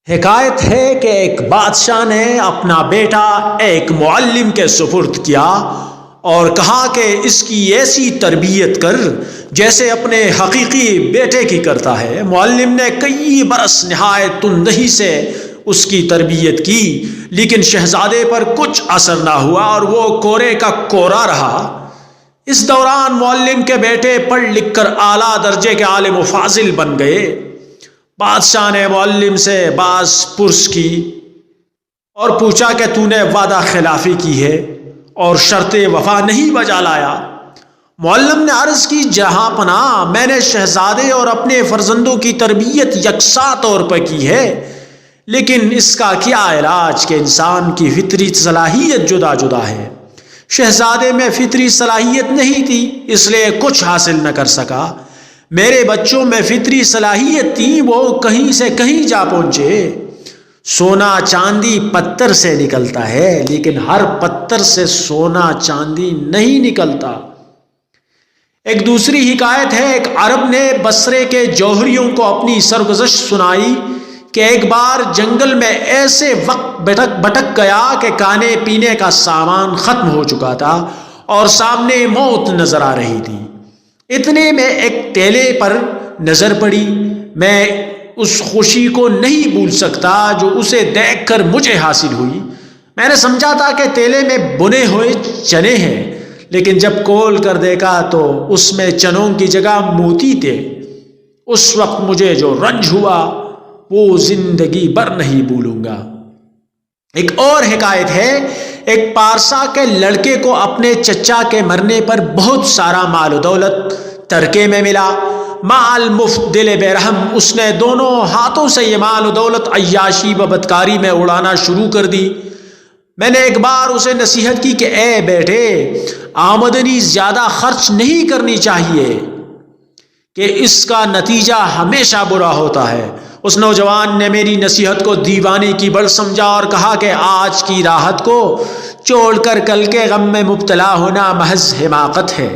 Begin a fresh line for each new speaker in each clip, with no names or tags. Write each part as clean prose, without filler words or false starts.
حکایت ہے کہ ایک بادشاہ نے اپنا بیٹا ایک معلم کے سپرد کیا اور کہا کہ اس کی ایسی تربیت کر جیسے اپنے حقیقی بیٹے کی کرتا ہے۔ معلم نے کئی برس نہایت تندہی سے اس کی تربیت کی، لیکن شہزادے پر کچھ اثر نہ ہوا اور وہ کورے کا کورا رہا۔ اس دوران معلم کے بیٹے پڑھ لکھ کر اعلیٰ درجے کے عالم و فاضل بن گئے۔ بادشاہ نے معلم سے باز پرس کی اور پوچھا کہ تو نے وعدہ خلافی کی ہے اور شرط وفا نہیں بجا لایا۔ معلم نے عرض کی، جہاں پناہ، میں نے شہزادے اور اپنے فرزندوں کی تربیت یکساں طور پر کی ہے، لیکن اس کا کیا علاج کہ انسان کی فطری صلاحیت جدا جدا ہے۔ شہزادے میں فطری صلاحیت نہیں تھی، اس لیے کچھ حاصل نہ کر سکا۔ میرے بچوں میں فطری صلاحیت تھی، وہ کہیں سے کہیں جا پہنچے۔ سونا چاندی پتھر سے نکلتا ہے، لیکن ہر پتھر سے سونا چاندی نہیں نکلتا۔ ایک دوسری حکایت ہے، ایک عرب نے بصرے کے جوہریوں کو اپنی سرگزشت سنائی کہ ایک بار جنگل میں ایسے وقت بھٹک گیا کہ کھانے پینے کا سامان ختم ہو چکا تھا اور سامنے موت نظر آ رہی تھی۔ اتنے میں ایک ٹیلے پر نظر پڑی۔ میں اس خوشی کو نہیں بھول سکتا جو اسے دیکھ کر مجھے حاصل ہوئی۔ میں نے سمجھا تھا کہ ٹیلے میں بنے ہوئے چنے ہیں، لیکن جب کھول کر دیکھا تو اس میں چنوں کی جگہ موتی تھے۔ اس وقت مجھے جو رنج ہوا وہ زندگی بھر نہیں بھولوں گا۔ ایک اور حکایت ہے، ایک پارسا کے لڑکے کو اپنے چچا کے مرنے پر بہت سارا مال و دولت ترکے میں ملا۔ مال مفت دل بے رحم، اس نے دونوں ہاتھوں سے یہ مال و دولت عیاشی و بدکاری میں اڑانا شروع کر دی۔ میں نے ایک بار اسے نصیحت کی کہ اے بیٹے، آمدنی زیادہ خرچ نہیں کرنی چاہیے کہ اس کا نتیجہ ہمیشہ برا ہوتا ہے۔ اس نوجوان نے میری نصیحت کو دیوانے کی بڑھ سمجھا اور کہا کہ آج کی راحت کو چھوڑ کر کل کے غم میں مبتلا ہونا محض حماقت ہے۔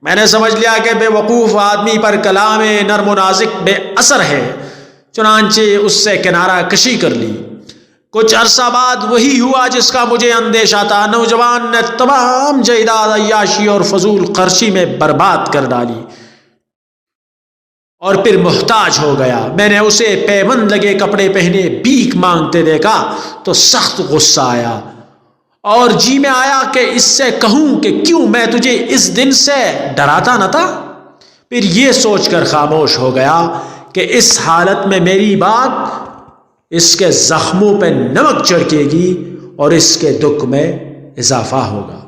میں نے سمجھ لیا کہ بے وقوف آدمی پر کلام نرم و نازک بے اثر ہے، چنانچہ اس سے کنارہ کشی کر لی۔ کچھ عرصہ بعد وہی ہوا جس کا مجھے اندیشہ تھا۔ نوجوان نے تمام جائیداد عیاشی اور فضول خرچی میں برباد کر ڈالی اور پھر محتاج ہو گیا۔ میں نے اسے پیوند لگے کپڑے پہنے بھیک مانگتے دیکھا تو سخت غصہ آیا اور جی میں آیا کہ اس سے کہوں کہ کیوں میں تجھے اس دن سے ڈراتا نہ تھا۔ پھر یہ سوچ کر خاموش ہو گیا کہ اس حالت میں میری بات اس کے زخموں پہ نمک چھڑکے گی اور اس کے دکھ میں اضافہ ہوگا۔